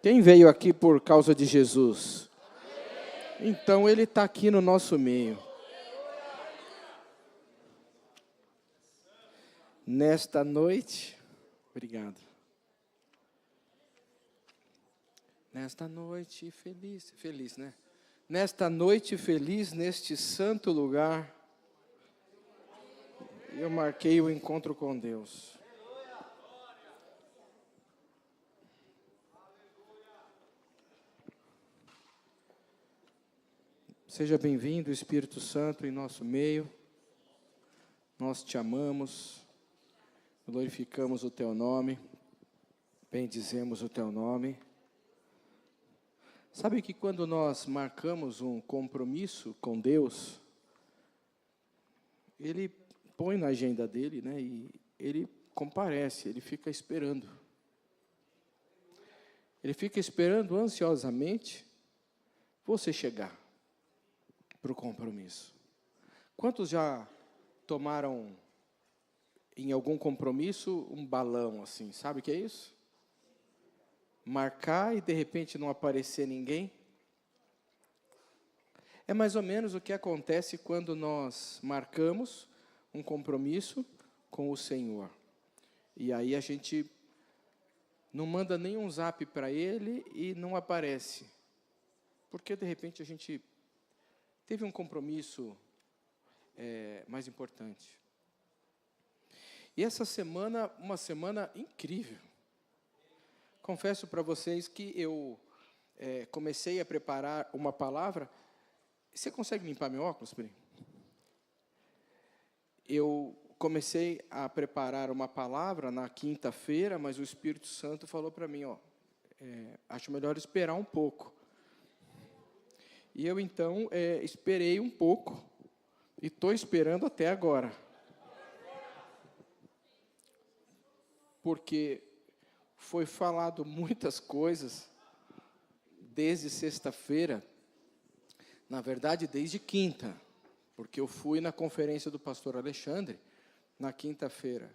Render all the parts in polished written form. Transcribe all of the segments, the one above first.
Quem veio aqui por causa de Jesus? Então Ele está aqui no nosso meio. Nesta noite, obrigado. Nesta noite feliz, né? Nesta noite feliz, neste santo lugar, eu marquei o encontro com Deus. Seja bem-vindo, Espírito Santo, em nosso meio. Nós te amamos, glorificamos o teu nome, bendizemos o teu nome. Sabe que quando nós marcamos um compromisso com Deus, Ele põe na agenda dele, né? E Ele comparece, Ele fica esperando. Ele fica esperando ansiosamente você chegar para o compromisso. Quantos já tomaram em algum compromisso um balão assim? Sabe o que é isso? Marcar e de repente não aparecer ninguém. É mais ou menos o que acontece quando nós marcamos um compromisso com o Senhor. E aí a gente não manda nenhum zap para Ele e não aparece. Porque de repente a gente teve um compromisso mais importante. E essa semana, uma semana incrível. Confesso para vocês que eu comecei a preparar uma palavra. Você consegue limpar meu óculos, Pri? Eu comecei a preparar uma palavra na quinta-feira, mas o Espírito Santo falou para mim, acho melhor esperar um pouco. E eu, então, esperei um pouco, e estou esperando até agora. Porque foi falado muitas coisas desde sexta-feira, na verdade, desde quinta, porque eu fui na conferência do pastor Alexandre, na quinta-feira.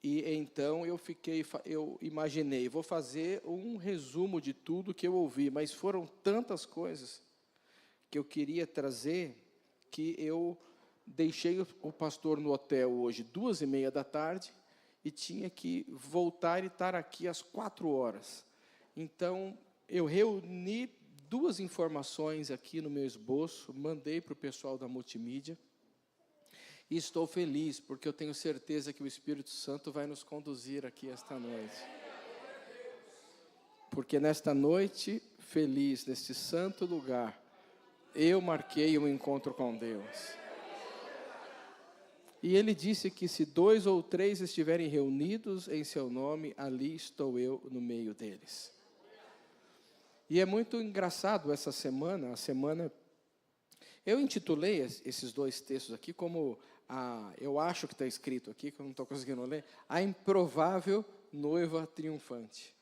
E então eu imaginei, vou fazer um resumo de tudo que eu ouvi, mas foram tantas coisas que eu queria trazer, que eu deixei o pastor no hotel hoje, 2:30 da e tinha que voltar e estar aqui às 4h. Então, eu reuni 2 informações aqui no meu esboço, mandei para o pessoal da multimídia, e estou feliz, porque eu tenho certeza que o Espírito Santo vai nos conduzir aqui esta noite. Porque nesta noite feliz, neste santo lugar, eu marquei um encontro com Deus. E Ele disse que se 2 ou 3 estiverem reunidos em seu nome, ali estou eu no meio deles. E é muito engraçado essa semana, eu intitulei esses 2 textos aqui como, eu acho que está escrito aqui, que eu não estou conseguindo ler, a improvável noiva triunfante.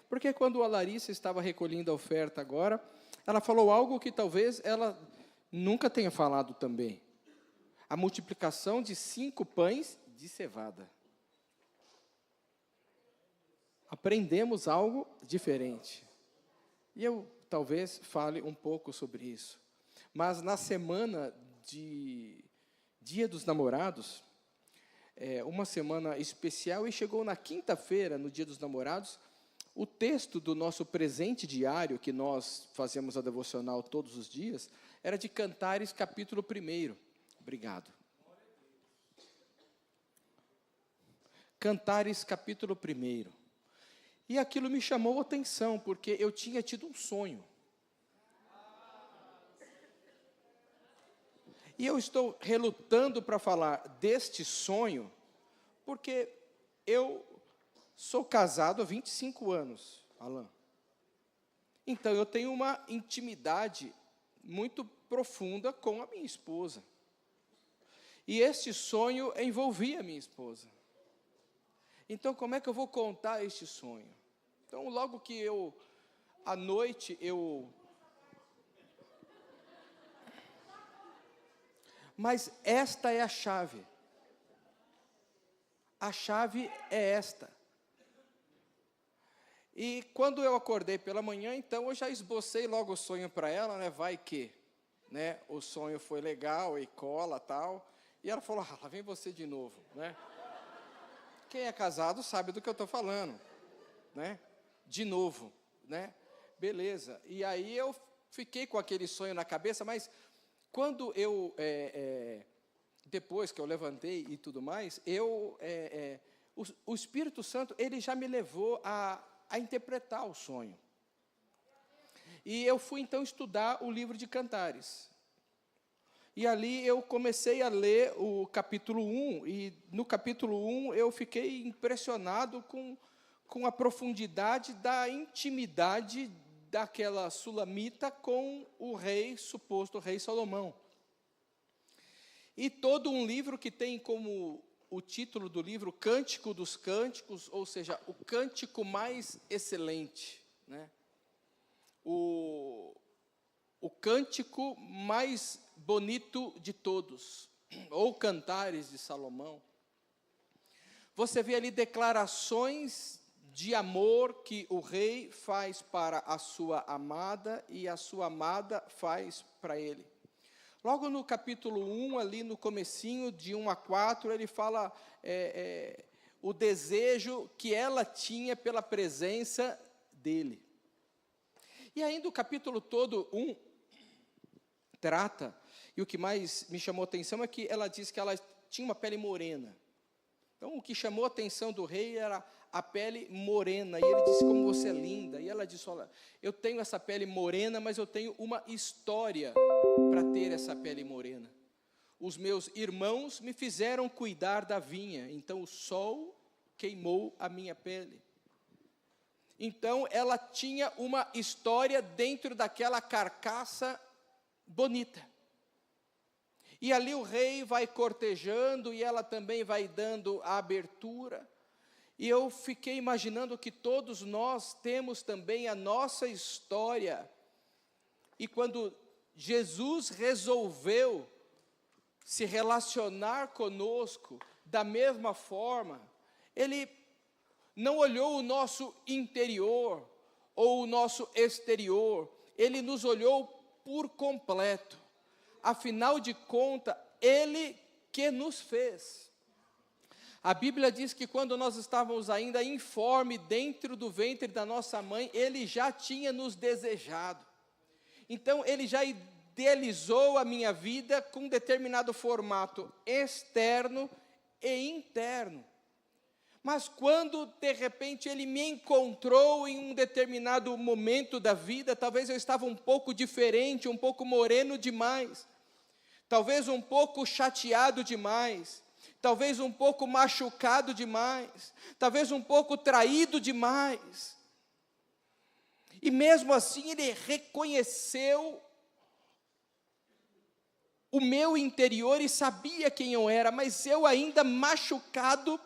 Porque quando a Larissa estava recolhendo a oferta agora, ela falou algo que talvez ela nunca tenha falado também. A multiplicação de 5 pães de cevada. Aprendemos algo diferente. E eu talvez fale um pouco sobre isso. Mas na semana de Dia dos Namorados, uma semana especial, e chegou na quinta-feira, no Dia dos Namorados, o texto do nosso presente diário, que nós fazemos a devocional todos os dias, era de Cantares, capítulo 1. Obrigado. Cantares, capítulo 1. E aquilo me chamou a atenção, porque eu tinha tido um sonho. E eu estou relutando para falar deste sonho, porque eu sou casado há 25 anos, Alain. Então, eu tenho uma intimidade muito profunda com a minha esposa. E este sonho envolvia a minha esposa. Então, como é que eu vou contar este sonho? Então, logo que à noite, Mas esta é a chave. A chave é esta. E quando eu acordei pela manhã, então eu já esbocei logo o sonho para ela, né? Vai que, né? O sonho foi legal e cola, tal. E ela falou: lá vem você de novo, né? Quem é casado sabe do que eu estou falando, né? De novo, né? Beleza. E aí eu fiquei com aquele sonho na cabeça, mas quando eu depois que eu levantei e tudo mais, o Espírito Santo, ele já me levou a interpretar o sonho. E eu fui, então, estudar o livro de Cantares. E ali eu comecei a ler o capítulo 1, e no capítulo 1 eu fiquei impressionado com a profundidade da intimidade daquela sulamita com o rei, suposto rei Salomão. E todo um livro que tem como o título do livro Cântico dos Cânticos, ou seja, o cântico mais excelente, né? O cântico mais bonito de todos, ou Cantares de Salomão. Você vê ali declarações de amor que o rei faz para a sua amada e a sua amada faz para ele. Logo no capítulo 1, ali no comecinho, de 1 a 4, ele fala o desejo que ela tinha pela presença dele. E ainda o capítulo todo 1 trata, e o que mais me chamou a atenção é que ela diz que ela tinha uma pele morena. Então, o que chamou a atenção do rei era a pele morena, e ele disse: como você é linda. E ela disse: olha, eu tenho essa pele morena, mas eu tenho uma história para ter essa pele morena. Os meus irmãos me fizeram cuidar da vinha, então o sol queimou a minha pele. Então, ela tinha uma história dentro daquela carcaça bonita. E ali o rei vai cortejando, e ela também vai dando a abertura. E eu fiquei imaginando que todos nós temos também a nossa história. E quando Jesus resolveu se relacionar conosco da mesma forma, Ele não olhou o nosso interior ou o nosso exterior, Ele nos olhou por completo. Afinal de contas, Ele que nos fez. A Bíblia diz que quando nós estávamos ainda informe dentro do ventre da nossa mãe, Ele já tinha nos desejado. Então, Ele já idealizou a minha vida com um determinado formato externo e interno. Mas quando, de repente, Ele me encontrou em um determinado momento da vida, talvez eu estava um pouco diferente, um pouco moreno demais, talvez um pouco chateado demais, talvez um pouco machucado demais, talvez um pouco traído demais. E mesmo assim Ele reconheceu o meu interior e sabia quem eu era, mas eu ainda machucado,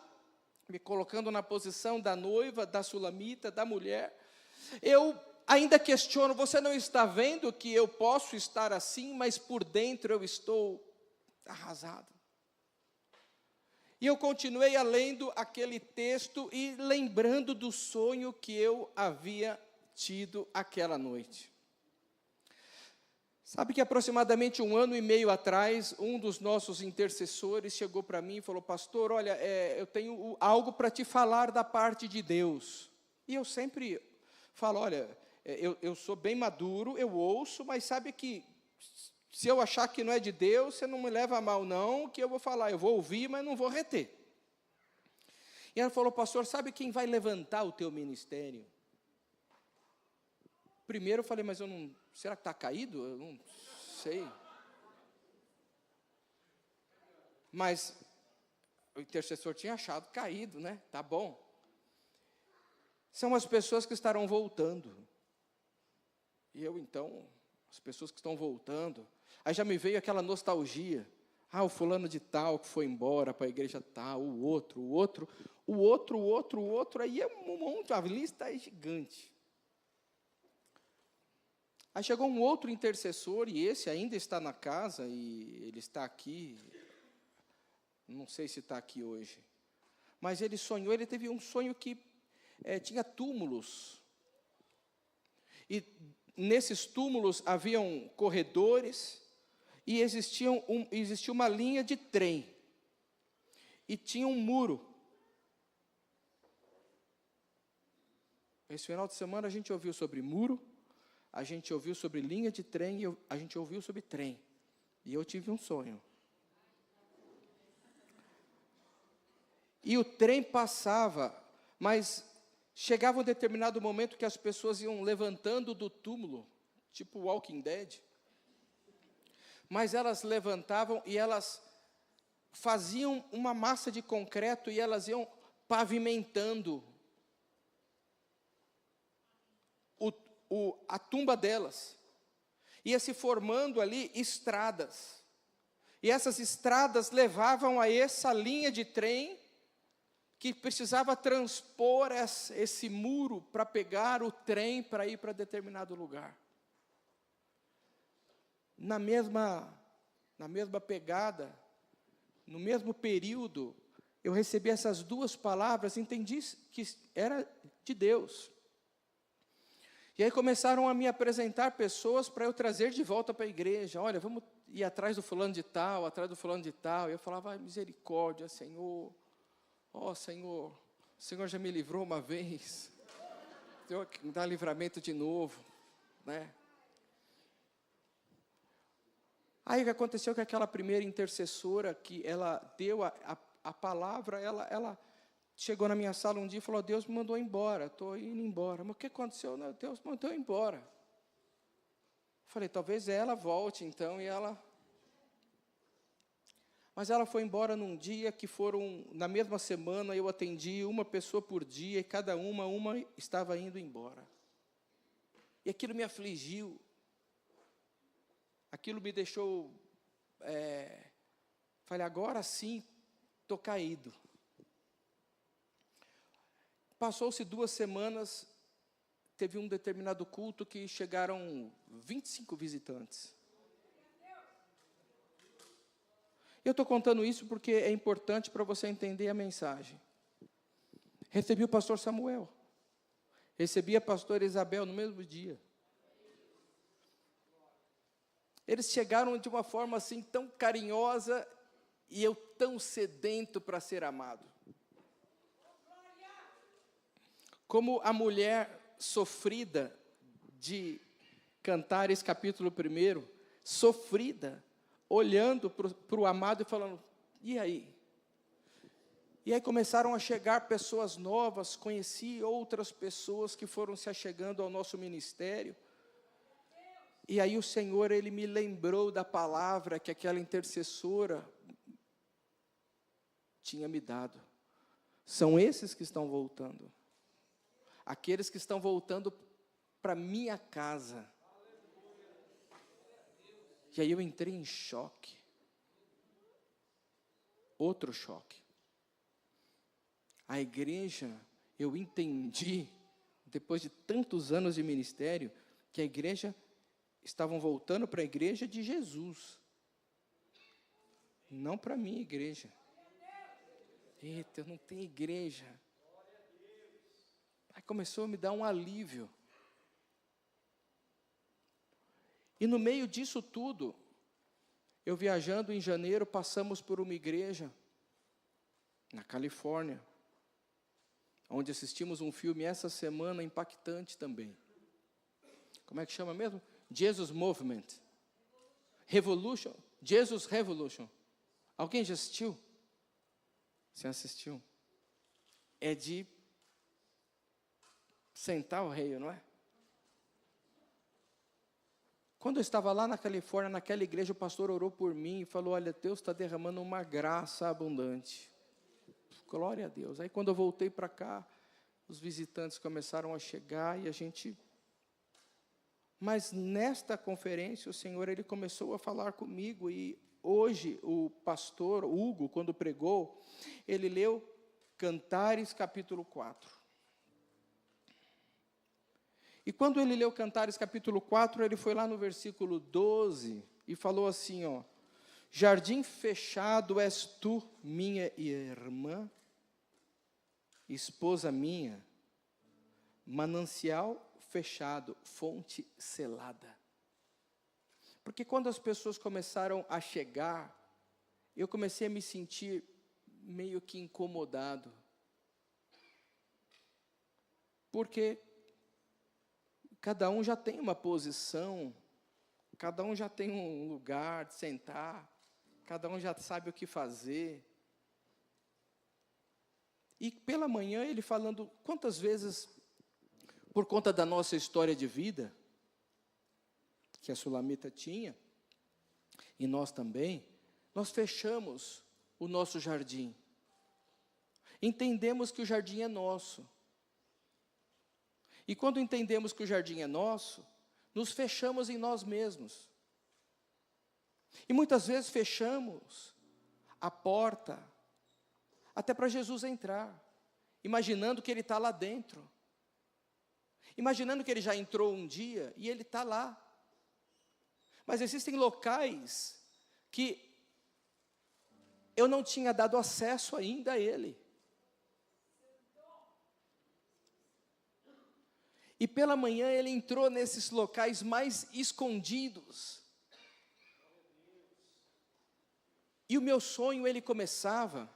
me colocando na posição da noiva, da sulamita, da mulher, eu ainda questiono: você não está vendo que eu posso estar assim, mas por dentro eu estou arrasado? E eu continuei lendo aquele texto e lembrando do sonho que eu havia tido aquela noite. Sabe que aproximadamente 1 ano e meio atrás, um dos nossos intercessores chegou para mim e falou: pastor, olha, eu tenho algo para te falar da parte de Deus. E eu sempre falo: olha, eu sou bem maduro, eu ouço, mas sabe que se eu achar que não é de Deus, você não me leva a mal não, que eu vou falar, eu vou ouvir, mas não vou reter. E ela falou: pastor, sabe quem vai levantar o teu ministério? Primeiro eu falei: mas eu não, será que está caído? Eu não sei. Mas o intercessor tinha achado caído, né? Tá bom. São as pessoas que estarão voltando. E eu então, as pessoas que estão voltando, aí já me veio aquela nostalgia. Ah, o fulano de tal que foi embora para a igreja tal, o outro, aí é um monte, a lista é gigante. Aí chegou um outro intercessor, e esse ainda está na casa, e ele está aqui, não sei se está aqui hoje, mas ele sonhou, ele teve um sonho que tinha túmulos E nesses túmulos haviam corredores e existia uma linha de trem. E tinha um muro. Esse final de semana a gente ouviu sobre muro, a gente ouviu sobre linha de trem, e a gente ouviu sobre trem. E eu tive um sonho. E o trem passava, mas chegava um determinado momento que as pessoas iam levantando do túmulo, tipo Walking Dead. Mas elas levantavam e elas faziam uma massa de concreto e elas iam pavimentando a tumba delas. Ia se formando ali estradas. E essas estradas levavam a essa linha de trem que precisava transpor esse muro para pegar o trem para ir para determinado lugar. Na mesma pegada, no mesmo período, eu recebi essas duas palavras, entendi que era de Deus. E aí começaram a me apresentar pessoas para eu trazer de volta para a igreja. Olha, vamos ir atrás do fulano de tal, atrás do fulano de tal. E eu falava, misericórdia, Senhor. Ó, Senhor, o Senhor já me livrou uma vez. Senhor, me dá livramento de novo, né? Aí o que aconteceu que aquela primeira intercessora, que ela deu a palavra, ela chegou na minha sala um dia e falou, Deus me mandou embora, estou indo embora. Mas o que aconteceu? Não, Deus me mandou embora. Eu falei, talvez ela volte então, e ela... Mas ela foi embora num dia que na mesma semana eu atendi uma pessoa por dia, e cada uma estava indo embora. E aquilo me afligiu. Aquilo me deixou, falei, agora sim, estou caído. Passou-se 2 semanas, teve um determinado culto que chegaram 25 visitantes. Eu estou contando isso porque é importante para você entender a mensagem. Recebi o pastor Samuel, recebi a pastora Isabel no mesmo dia. Eles chegaram de uma forma assim tão carinhosa e eu tão sedento para ser amado. Como a mulher sofrida de Cantares capítulo 1, sofrida, olhando para o amado e falando, e aí? E aí começaram a chegar pessoas novas, conheci outras pessoas que foram se achegando ao nosso ministério. E aí o Senhor, Ele me lembrou da palavra que aquela intercessora tinha me dado. São esses que estão voltando. Aqueles que estão voltando para minha casa. E aí eu entrei em choque. Outro choque. A igreja, eu entendi, depois de tantos anos de ministério, que a igreja... estavam voltando para a igreja de Jesus, não para a minha igreja. Eita, eu não tenho igreja. Aí começou a me dar um alívio. E no meio disso tudo, eu viajando em janeiro, passamos por uma igreja na Califórnia, onde assistimos um filme essa semana impactante também. Como é que chama mesmo? Jesus Movement. Revolution. Jesus Revolution. Alguém já assistiu? Você assistiu? É de sentar o rei, não é? Quando eu estava lá na Califórnia, naquela igreja, o pastor orou por mim e falou, olha, Deus está derramando uma graça abundante. Glória a Deus. Aí quando eu voltei para cá, os visitantes começaram a chegar e a gente... Mas nesta conferência, o Senhor, Ele começou a falar comigo, e hoje o pastor Hugo, quando pregou, ele leu Cantares capítulo 4. E quando ele leu Cantares capítulo 4, ele foi lá no versículo 12 e falou assim, ó, jardim fechado és tu, minha irmã, esposa minha, manancial fechado, fonte selada. Porque quando as pessoas começaram a chegar, eu comecei a me sentir meio que incomodado. Porque cada um já tem uma posição, cada um já tem um lugar de sentar, cada um já sabe o que fazer. E pela manhã ele falando, quantas vezes, por conta da nossa história de vida, que a Sulamita tinha, e nós também, nós fechamos o nosso jardim. Entendemos que o jardim é nosso. E quando entendemos que o jardim é nosso, nos fechamos em nós mesmos. E muitas vezes fechamos a porta, até para Jesus entrar, imaginando que Ele está lá dentro. Imaginando que Ele já entrou um dia e Ele está lá. Mas existem locais que eu não tinha dado acesso ainda a Ele. E pela manhã Ele entrou nesses locais mais escondidos. E o meu sonho, ele começava,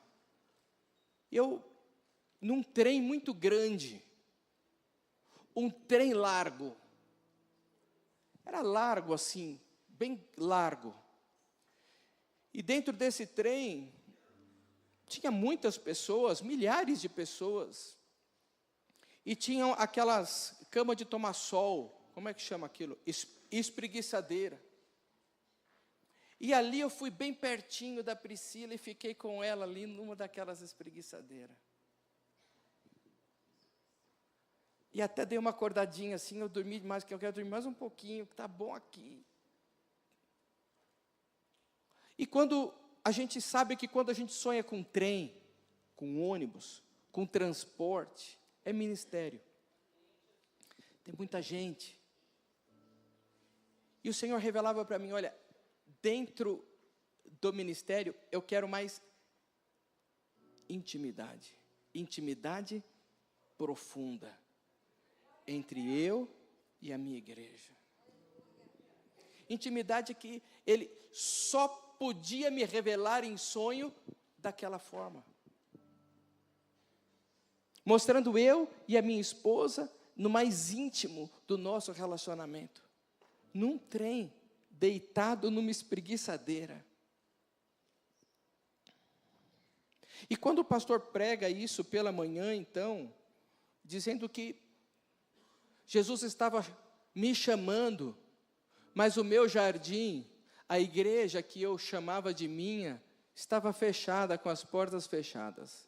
num trem muito grande, um trem largo. Era largo assim, bem largo. E dentro desse trem, tinha muitas pessoas, milhares de pessoas. E tinham aquelas camas de tomar sol, como é que chama aquilo? Espreguiçadeira. E ali eu fui bem pertinho da Priscila e fiquei com ela ali numa daquelas espreguiçadeiras. E até dei uma acordadinha assim, eu dormi mais, que eu quero dormir mais um pouquinho, que está bom aqui. E quando a gente sabe que quando a gente sonha com trem, com ônibus, com transporte, é ministério. Tem muita gente. E o Senhor revelava para mim, olha, dentro do ministério, eu quero mais intimidade. Intimidade profunda entre eu e a minha igreja. Intimidade que Ele só podia me revelar em sonho daquela forma. Mostrando eu e a minha esposa no mais íntimo do nosso relacionamento. Num trem, deitado numa espreguiçadeira. E quando o pastor prega isso pela manhã, então, dizendo que Jesus estava me chamando, mas o meu jardim, a igreja que eu chamava de minha, estava fechada, com as portas fechadas.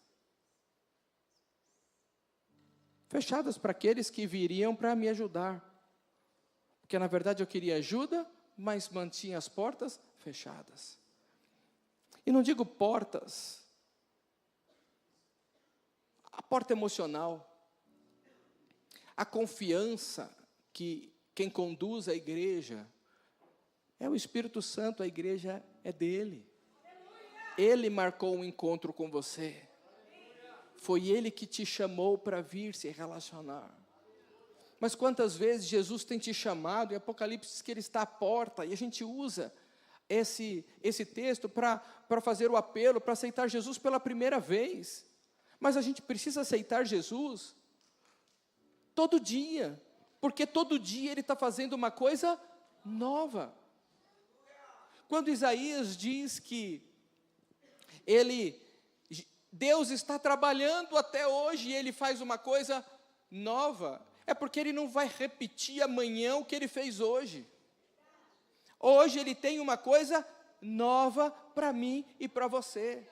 Fechadas para aqueles que viriam para me ajudar. Porque na verdade eu queria ajuda, mas mantinha as portas fechadas. E não digo portas, a porta emocional, a confiança que quem conduz a igreja é o Espírito Santo, a igreja é dele. Ele marcou um encontro com você. Foi Ele que te chamou para vir se relacionar. Mas quantas vezes Jesus tem te chamado, em Apocalipse diz que Ele está à porta, e a gente usa esse texto para fazer o apelo, para aceitar Jesus pela primeira vez. Mas a gente precisa aceitar Jesus todo dia, porque todo dia Ele está fazendo uma coisa nova. Quando Isaías diz que Deus está trabalhando até hoje e Ele faz uma coisa nova, é porque Ele não vai repetir amanhã o que Ele fez hoje. Hoje Ele tem uma coisa nova para mim e para você.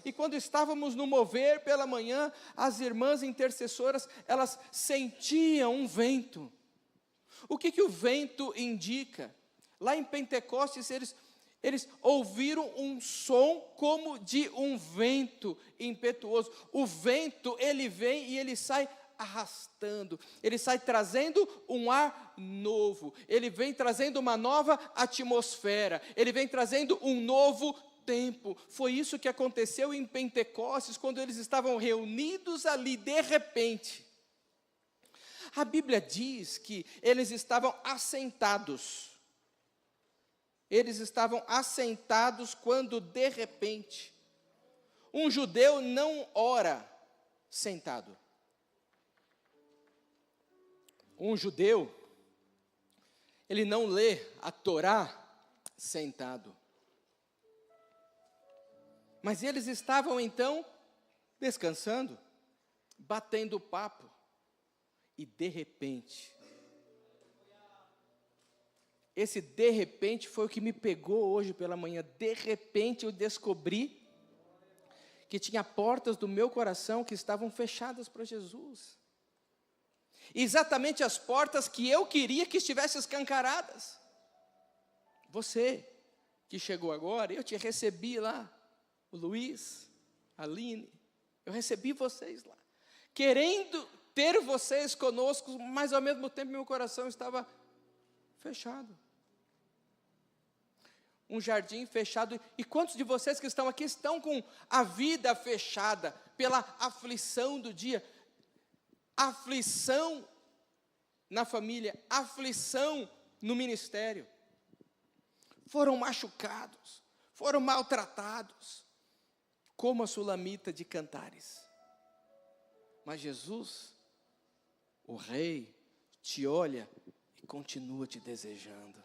E quando estávamos no mover pela manhã, as irmãs intercessoras, elas sentiam um vento. O que o vento indica? Lá em Pentecostes, eles ouviram um som como de um vento impetuoso. O vento, ele vem e ele sai arrastando. Ele sai trazendo um ar novo. Ele vem trazendo uma nova atmosfera. Ele vem trazendo um novo tempo. Foi isso que aconteceu em Pentecostes, quando eles estavam reunidos ali, de repente. A Bíblia diz que eles estavam assentados. Eles estavam assentados quando, de repente, um judeu não ora sentado. Um judeu, ele não lê a Torá sentado. Mas eles estavam então descansando, batendo papo, e de repente, esse de repente foi o que me pegou hoje pela manhã. De repente eu descobri que tinha portas do meu coração que estavam fechadas para Jesus. Exatamente as portas que eu queria que estivessem escancaradas. Você que chegou agora, eu te recebi lá, o Luiz, a Aline, eu recebi vocês lá, querendo ter vocês conosco, mas ao mesmo tempo meu coração estava fechado. Um jardim fechado. E quantos de vocês que estão aqui estão com a vida fechada pela aflição do dia? Aflição na família, aflição no ministério. Foram machucados, foram maltratados, como a sulamita de Cantares. Mas Jesus, o Rei, te olha e continua te desejando.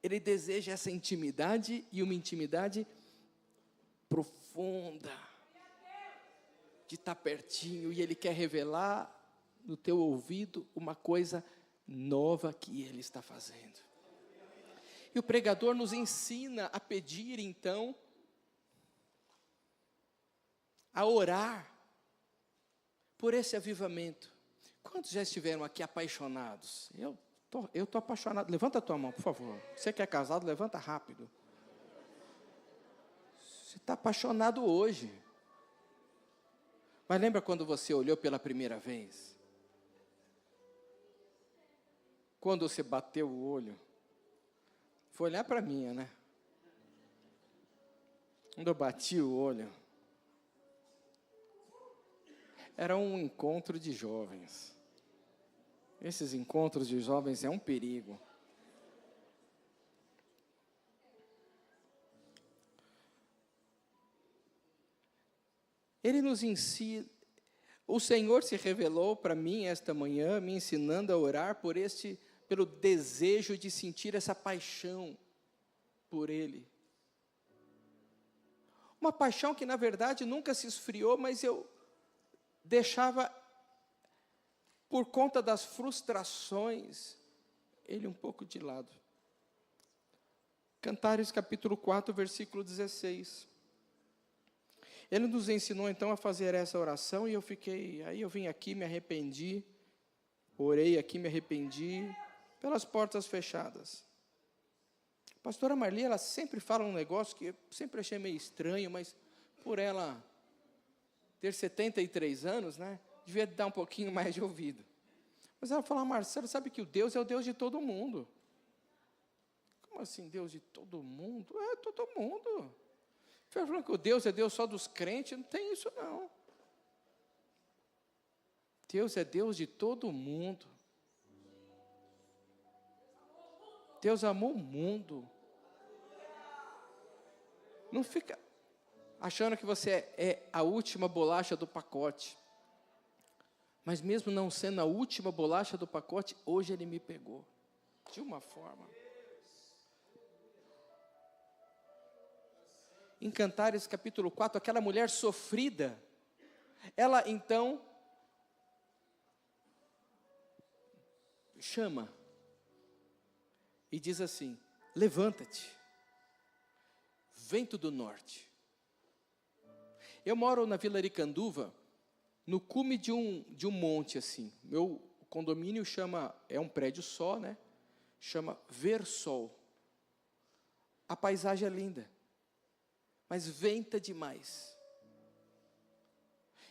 Ele deseja essa intimidade, e uma intimidade profunda, de estar pertinho, e Ele quer revelar no teu ouvido uma coisa nova que Ele está fazendo. E o pregador nos ensina a pedir então, a orar por esse avivamento. Quantos já estiveram aqui apaixonados? Eu estou apaixonado. Levanta a tua mão, por favor. Você que é casado, levanta rápido. Você está apaixonado hoje. Mas lembra quando você olhou pela primeira vez? Quando você bateu o olho? Foi olhar para mim, né? Quando eu bati o olho, era um encontro de jovens. Esses encontros de jovens é um perigo. Ele nos ensina, o Senhor se revelou para mim esta manhã, me ensinando a orar pelo desejo de sentir essa paixão por Ele. Uma paixão que na verdade nunca se esfriou, mas eu deixava, por conta das frustrações, Ele um pouco de lado. Cantares capítulo 4, versículo 16. Ele nos ensinou então a fazer essa oração, e aí eu vim aqui, me arrependi, orei aqui, me arrependi, pelas portas fechadas. A pastora Marli, ela sempre fala um negócio que eu sempre achei meio estranho, mas por ela ter 73 anos, né, devia dar um pouquinho mais de ouvido. Mas ela fala: Marcelo, sabe que o Deus é o Deus de todo mundo. Como assim, Deus de todo mundo? É, todo mundo. Você falando que o Deus é Deus só dos crentes? Não tem isso, não. Deus é Deus de todo mundo. Deus amou o mundo. Não fica achando que você é a última bolacha do pacote. Mas mesmo não sendo a última bolacha do pacote, hoje Ele me pegou. De uma forma. Em Cantares capítulo 4, aquela mulher sofrida, ela então chama e diz assim: levanta-te, vento do norte. Eu moro na Vila Aricanduva, no cume de um monte assim. Meu condomínio é um prédio só, né? Chama Versol. A paisagem é linda, mas venta demais.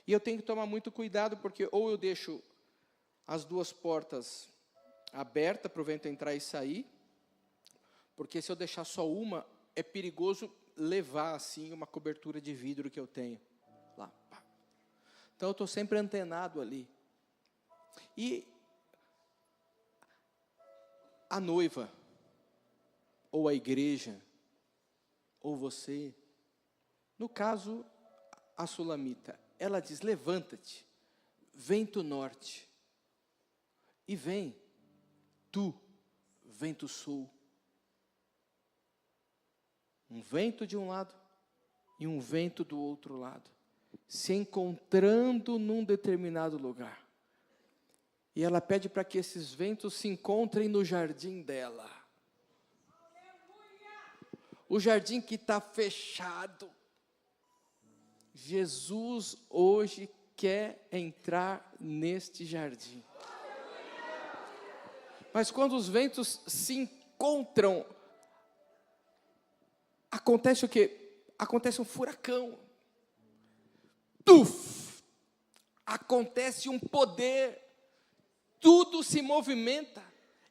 E eu tenho que tomar muito cuidado, porque ou eu deixo as duas portas abertas para o vento entrar e sair, porque se eu deixar só uma, é perigoso levar assim uma cobertura de vidro que eu tenho lá. Então eu estou sempre antenado ali. E a noiva, ou a igreja, ou você, no caso, a sulamita, ela diz: levanta-te, vento norte, e vem, tu, vento sul. Um vento de um lado e um vento do outro lado, se encontrando num determinado lugar. E ela pede para que esses ventos se encontrem no jardim dela. O jardim que está fechado. Jesus hoje quer entrar neste jardim. Mas quando os ventos se encontram, acontece o quê? Acontece um furacão. Tuf! Acontece um poder. Tudo se movimenta.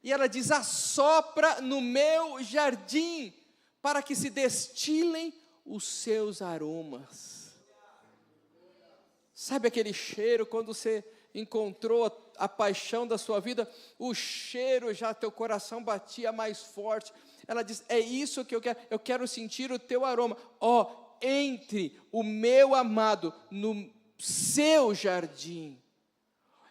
E ela diz: assopra no meu jardim, para que se destilem os seus aromas. Sabe aquele cheiro, quando você encontrou a paixão da sua vida, o cheiro já, teu coração batia mais forte. Ela diz: é isso que eu quero sentir o teu aroma. Entre o meu amado no seu jardim.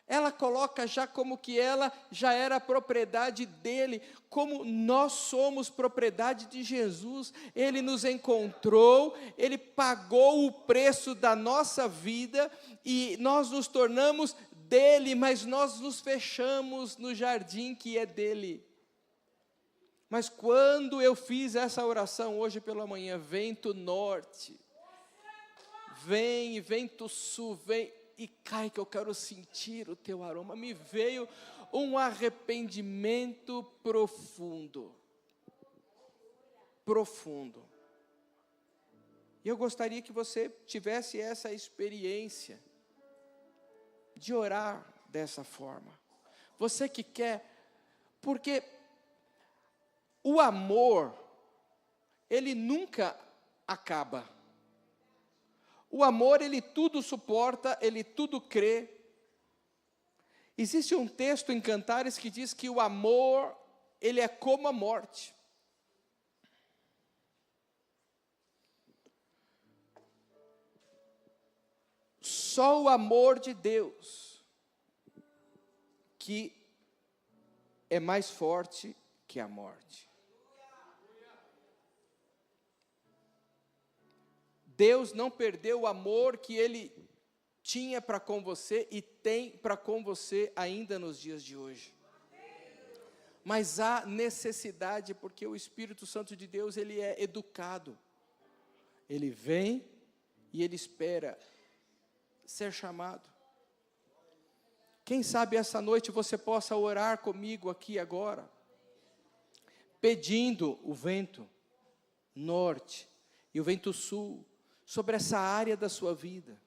Ela coloca já como que ela já era propriedade dele, como nós somos propriedade de Jesus. Ele nos encontrou, ele pagou o preço da nossa vida e nós nos tornamos dele, mas nós nos fechamos no jardim que é dele. Mas quando eu fiz essa oração hoje pela manhã, vento norte, vem, vento sul, vem e cai, que eu quero sentir o teu aroma. Me veio um arrependimento profundo. Profundo. E eu gostaria que você tivesse essa experiência de orar dessa forma. Você que quer, porque o amor, ele nunca acaba. O amor, ele tudo suporta, ele tudo crê. Existe um texto em Cantares que diz que o amor, ele é como a morte. Só o amor de Deus, que é mais forte que a morte. Deus não perdeu o amor que Ele tinha para com você e tem para com você ainda nos dias de hoje. Mas há necessidade, porque o Espírito Santo de Deus, ele é educado. Ele vem e ele espera ser chamado. Quem sabe essa noite você possa orar comigo aqui agora, pedindo o vento norte e o vento sul, sobre essa área da sua vida,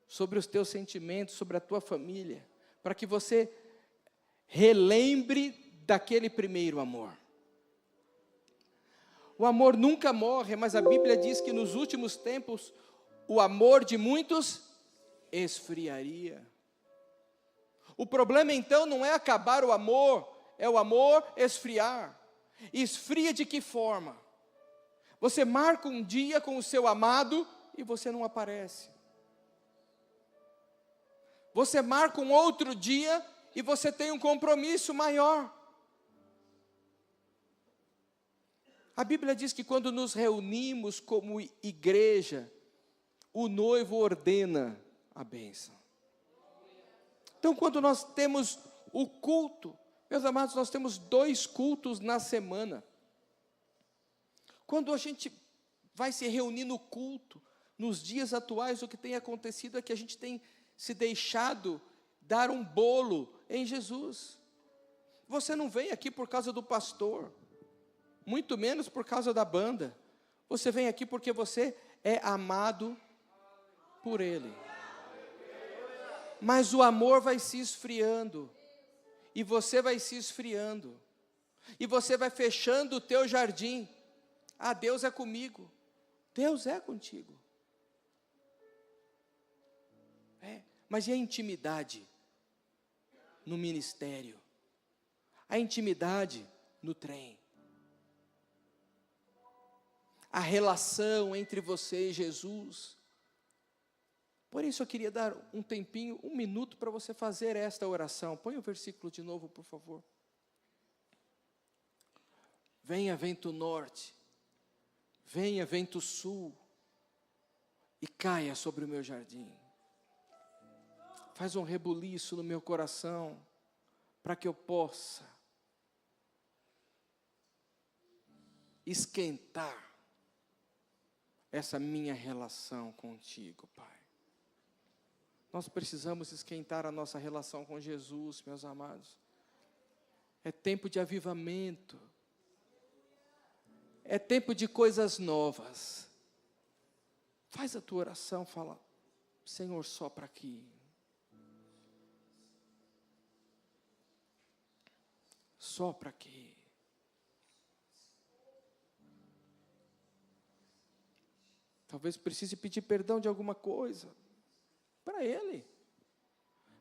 sobre os teus sentimentos, sobre a tua família, para que você relembre daquele primeiro amor. O amor nunca morre, mas a Bíblia diz que nos últimos tempos, o amor de muitos esfriaria. O problema então não é acabar o amor, é o amor esfriar. Esfria de que forma? Você marca um dia com o seu amado e você não aparece. Você marca um outro dia e você tem um compromisso maior. A Bíblia diz que quando nos reunimos como igreja, o noivo ordena a bênção. Então, quando nós temos o culto, meus amados, nós temos 2 cultos na semana. Quando a gente vai se reunir no culto, nos dias atuais, o que tem acontecido é que a gente tem se deixado dar um bolo em Jesus. Você não vem aqui por causa do pastor, muito menos por causa da banda. Você vem aqui porque você é amado por Ele. Mas o amor vai se esfriando, e você vai se esfriando, e você vai fechando o teu jardim. Ah, Deus é comigo. Deus é contigo. Mas e a intimidade no ministério? A intimidade no trem? A relação entre você e Jesus? Por isso eu queria dar um tempinho, 1 minuto para você fazer esta oração. Põe o versículo de novo, por favor. Venha vento norte, venha vento sul, e caia sobre o meu jardim. Faz um rebuliço no meu coração, para que eu possa esquentar essa minha relação contigo, Pai. Nós precisamos esquentar a nossa relação com Jesus, meus amados. É tempo de avivamento. É tempo de coisas novas. Faz a tua oração, fala: Senhor, sopra aqui. Sopra aqui. Talvez precise pedir perdão de alguma coisa para Ele.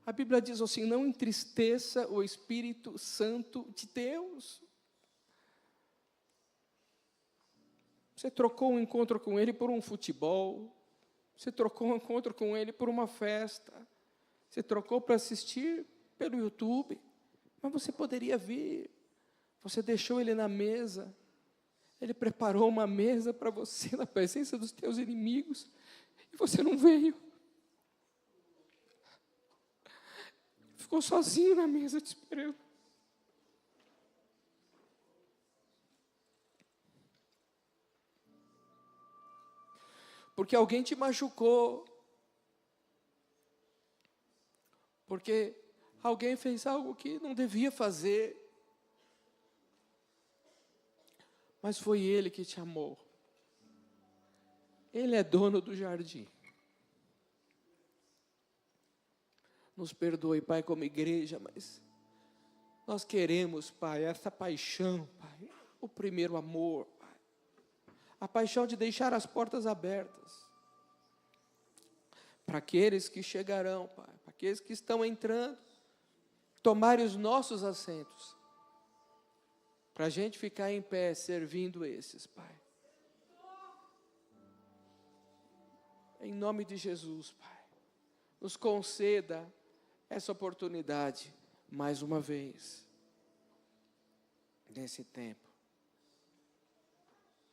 A Bíblia diz assim: não entristeça o Espírito Santo de Deus. Você trocou um encontro com Ele por um futebol. Você trocou um encontro com Ele por uma festa. Você trocou para assistir pelo YouTube. Mas você poderia vir. Você deixou Ele na mesa. Ele preparou uma mesa para você na presença dos teus inimigos. E você não veio. Ficou sozinho na mesa te esperando. Porque alguém te machucou. Porque alguém fez algo que não devia fazer. Mas foi Ele que te amou. Ele é dono do jardim. Nos perdoe, Pai, como igreja, mas nós queremos, Pai, essa paixão, Pai, o primeiro amor, Pai. A paixão de deixar as portas abertas para aqueles que chegarão, Pai, para aqueles que estão entrando, tomarem os nossos assentos, para a gente ficar em pé servindo esses, Pai. Em nome de Jesus, Pai, nos conceda essa oportunidade, mais uma vez, nesse tempo.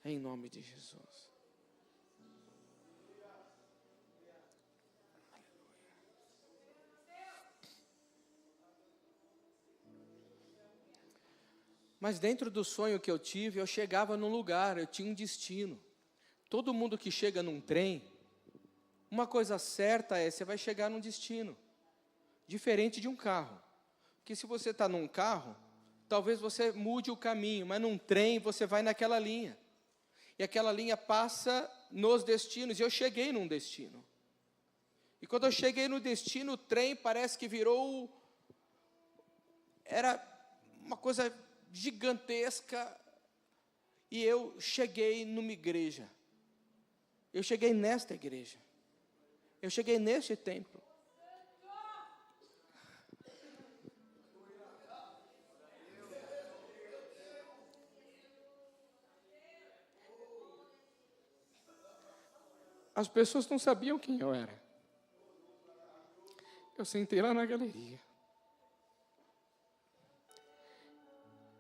Em nome de Jesus. Mas dentro do sonho que eu tive, eu chegava num lugar, eu tinha um destino. Todo mundo que chega num trem, uma coisa certa é, você vai chegar num destino. Diferente de um carro. Porque se você está num carro, talvez você mude o caminho, mas num trem você vai naquela linha. E aquela linha passa nos destinos, e eu cheguei num destino. E quando eu cheguei no destino, o trem parece que virou... Era uma coisa gigantesca. E eu cheguei numa igreja. Eu cheguei nesta igreja. Eu cheguei neste templo. As pessoas não sabiam quem eu era. Eu sentei lá na galeria.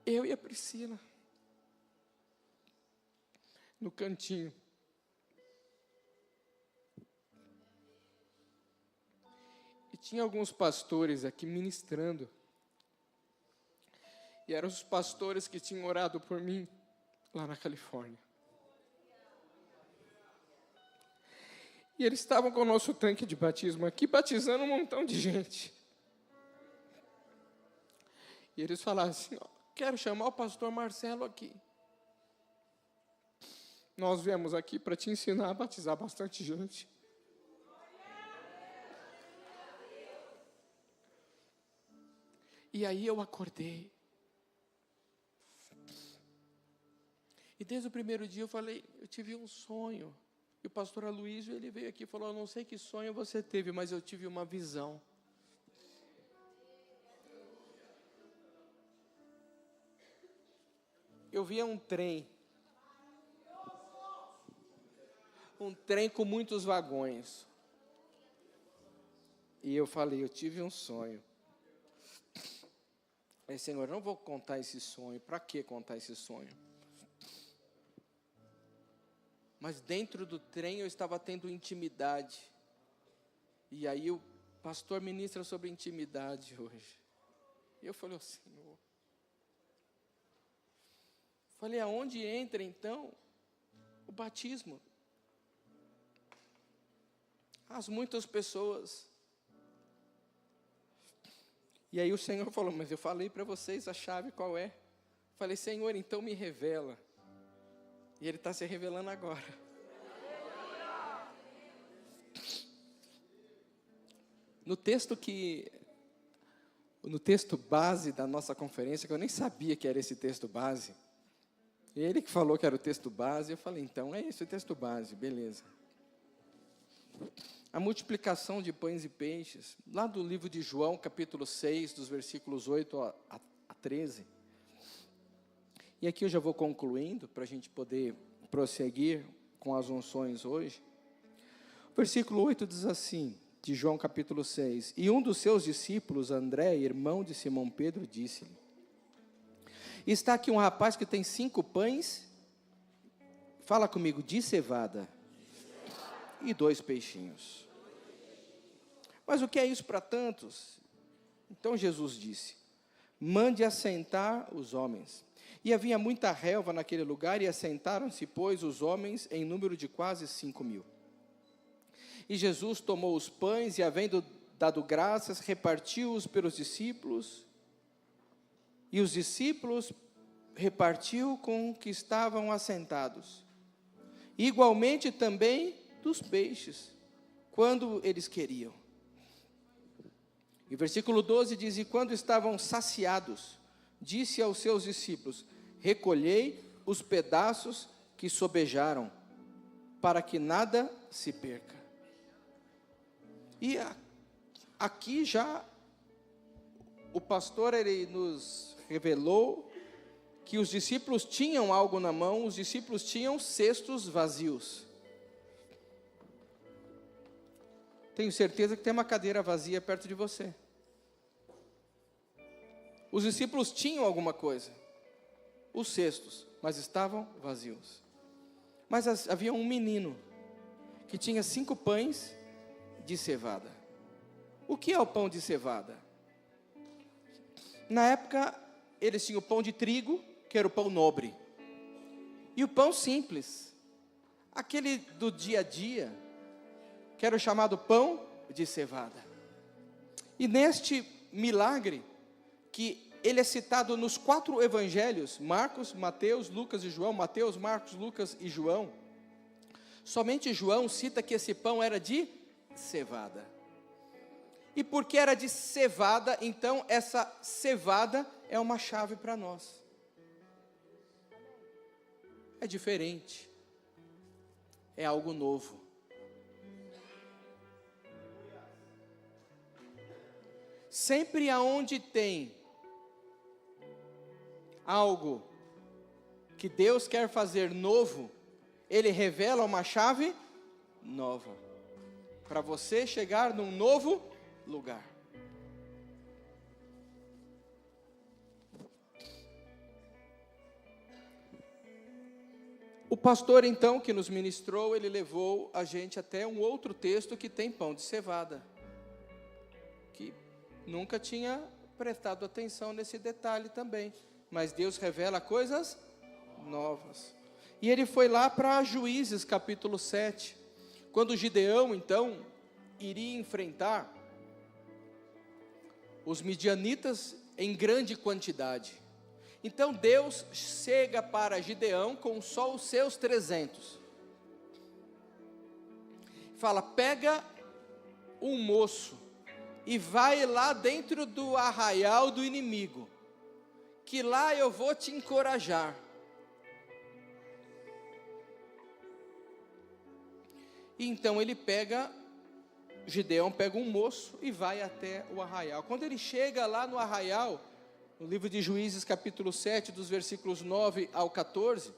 Eu e a Priscila. No cantinho. E tinha alguns pastores aqui ministrando. E eram os pastores que tinham orado por mim lá na Califórnia. E eles estavam com o nosso tanque de batismo aqui, batizando um montão de gente. E eles falaram assim, ó, quero chamar o pastor Marcelo aqui. Nós viemos aqui para te ensinar a batizar bastante gente. E aí eu acordei. E desde o primeiro dia eu falei, eu tive um sonho. E o pastor Aloysio, ele veio aqui e falou, eu não sei que sonho você teve, mas eu tive uma visão. Eu via um trem com muitos vagões. E eu falei, eu tive um sonho. Aí, Senhor, não vou contar esse sonho. Para que contar esse sonho? Mas dentro do trem eu estava tendo intimidade. E aí o pastor ministra sobre intimidade hoje. E eu falei, Senhor. Falei, aonde entra então o batismo? As muitas pessoas. E aí o Senhor falou, mas eu falei para vocês a chave qual é? Falei, Senhor, então me revela. E Ele está se revelando agora. No texto base da nossa conferência, que eu nem sabia que era esse texto base, ele que falou que era o texto base, eu falei, então é esse o texto base, beleza. A multiplicação de pães e peixes, lá do livro de João, capítulo 6, dos versículos 8 a 13. E aqui eu já vou concluindo, para a gente poder prosseguir com as unções hoje. O versículo 8 diz assim, de João capítulo 6, e um dos seus discípulos, André, irmão de Simão Pedro, disse-lhe, está aqui um rapaz que tem 5 pães, fala comigo, de cevada, e 2 peixinhos. Mas o que é isso para tantos? Então Jesus disse, mande assentar os homens. E havia muita relva naquele lugar, e assentaram-se, pois, os homens em número de quase 5.000. E Jesus tomou os pães, e havendo dado graças, repartiu-os pelos discípulos, e os discípulos repartiu com os que estavam assentados. Igualmente também dos peixes, quando eles queriam. E o versículo 12 diz, e quando estavam saciados, disse aos seus discípulos, recolhei os pedaços que sobejaram, para que nada se perca. E aqui já, o pastor, ele nos revelou, que os discípulos tinham algo na mão, os discípulos tinham cestos vazios. Tenho certeza que tem uma cadeira vazia perto de você. Os discípulos tinham alguma coisa, os cestos, mas estavam vazios. Mas havia um menino, que tinha 5 pães de cevada. O que é o pão de cevada? Na época, eles tinham o pão de trigo, que era o pão nobre, e o pão simples, aquele do dia a dia, que era o chamado pão de cevada. E neste milagre, que ele é citado nos 4 evangelhos, Marcos, Mateus, Lucas e João, Mateus, Marcos, Lucas e João, somente João cita que esse pão era de cevada. E porque era de cevada, então essa cevada é uma chave para nós. É diferente, é algo novo. Sempre aonde tem algo que Deus quer fazer novo, Ele revela uma chave nova, para você chegar num novo lugar. O pastor, então, que nos ministrou, ele levou a gente até um outro texto que tem pão de cevada, que nunca tinha prestado atenção nesse detalhe também, mas Deus revela coisas novas. E ele foi lá para Juízes capítulo 7, quando Gideão, então, iria enfrentar os midianitas em grande quantidade. Então Deus chega para Gideão com só os seus 300. Fala, pega um moço e vai lá dentro do arraial do inimigo, que lá eu vou te encorajar. E então Gideão pega um moço e vai até o arraial. Quando ele chega lá no arraial, no livro de Juízes capítulo 7, dos versículos 9 ao 14,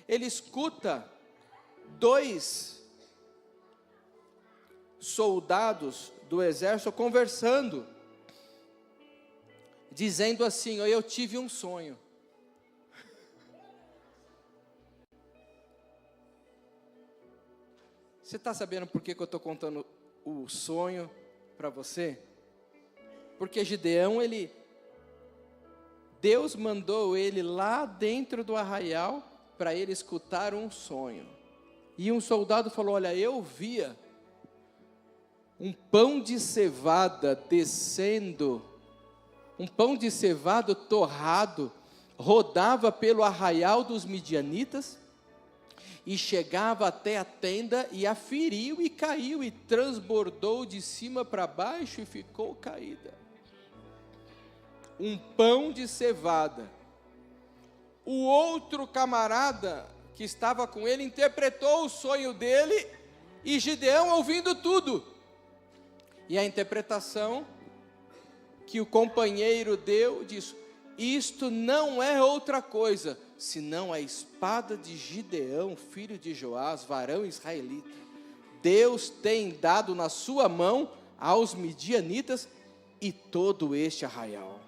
ele escuta 2 soldados do exército conversando, dizendo assim: eu tive um sonho. Você está sabendo por que eu estou contando o sonho para você? Porque Gideão, Deus mandou ele lá dentro do arraial para ele escutar um sonho. E um soldado falou: olha, eu via um pão de cevada descendo, um pão de cevada torrado, rodava pelo arraial dos midianitas, e chegava até a tenda, e a feriu, e caiu, e transbordou de cima para baixo, e ficou caída. Um pão de cevada. O outro camarada que estava com ele interpretou o sonho dele, e Gideão ouvindo tudo. E a interpretação que o companheiro deu, disse: isto não é outra coisa, senão a espada de Gideão, filho de Joás, varão israelita. Deus tem dado na sua mão aos midianitas e todo este arraial.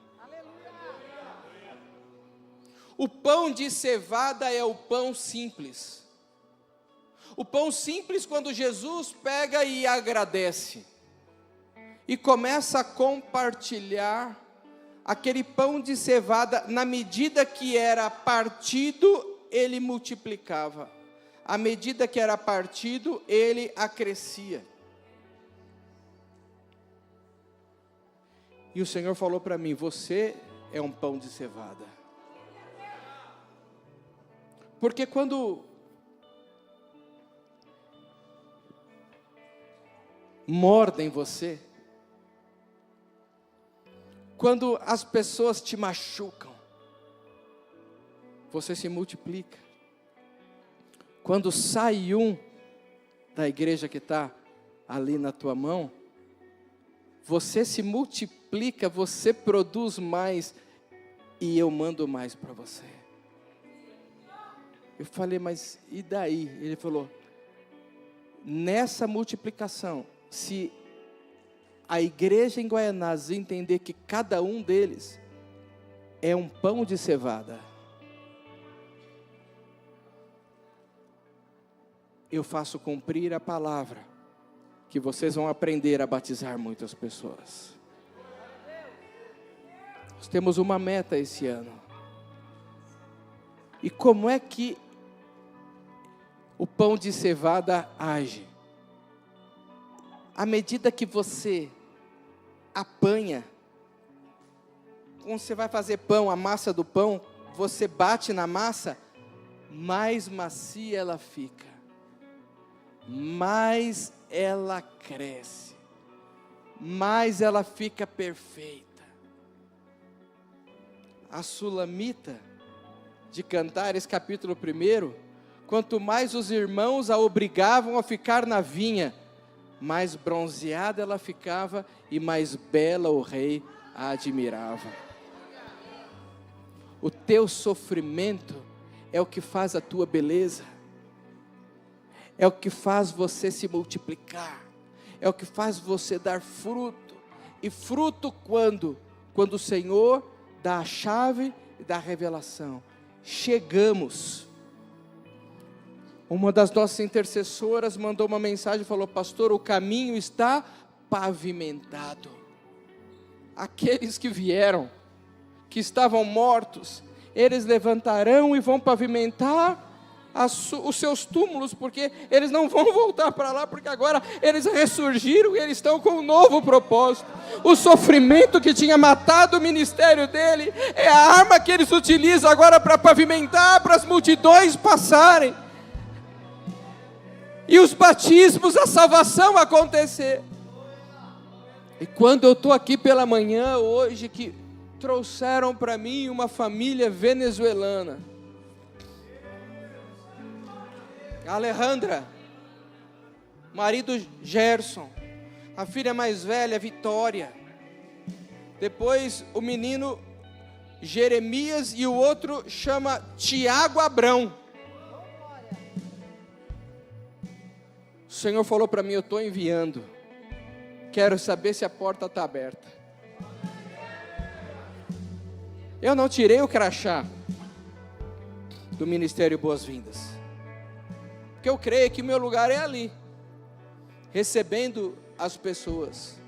O pão de cevada é o pão simples. O pão simples, quando Jesus pega e agradece, e começa a compartilhar aquele pão de cevada, na medida que era partido, ele multiplicava. À medida que era partido, ele acrescia. E o Senhor falou para mim: você é um pão de cevada. Porque quando mordem você, quando as pessoas te machucam, você se multiplica. Quando sai um da igreja que está ali na tua mão, você se multiplica, você produz mais, e eu mando mais para você. Eu falei: mas e daí? Ele falou: nessa multiplicação, se a igreja em Guaianazes entender que cada um deles é um pão de cevada, eu faço cumprir a palavra, que vocês vão aprender a batizar muitas pessoas. Nós temos uma meta esse ano. E como é que o pão de cevada age? À medida que você apanha, quando você vai fazer pão, a massa do pão, você bate na massa, mais macia ela fica, mais ela cresce, mais ela fica perfeita. A Sulamita de Cantares, capítulo 1, quanto mais os irmãos a obrigavam a ficar na vinha, mais bronzeada ela ficava e mais bela o rei a admirava. O teu sofrimento é o que faz a tua beleza, é o que faz você se multiplicar, é o que faz você dar fruto. E fruto quando o Senhor dá a chave e dá a revelação. Chegamos. Uma das nossas intercessoras mandou uma mensagem e falou: pastor, o caminho está pavimentado. Aqueles que vieram, que estavam mortos, eles levantarão e vão pavimentar os seus túmulos, porque eles não vão voltar para lá, porque agora eles ressurgiram e eles estão com um novo propósito. O sofrimento que tinha matado o ministério dele é a arma que eles utilizam agora para pavimentar, para as multidões passarem, e os batismos, a salvação acontecer. E quando eu estou aqui pela manhã hoje, que trouxeram para mim uma família venezuelana, Alejandra, marido Gerson, a filha mais velha, Vitória, depois o menino Jeremias e o outro chama Tiago Abrão. O Senhor falou para mim, eu estou enviando, quero saber se a porta está aberta. Eu não tirei o crachá do Ministério Boas-Vindas, porque eu creio que o meu lugar é ali, recebendo as pessoas.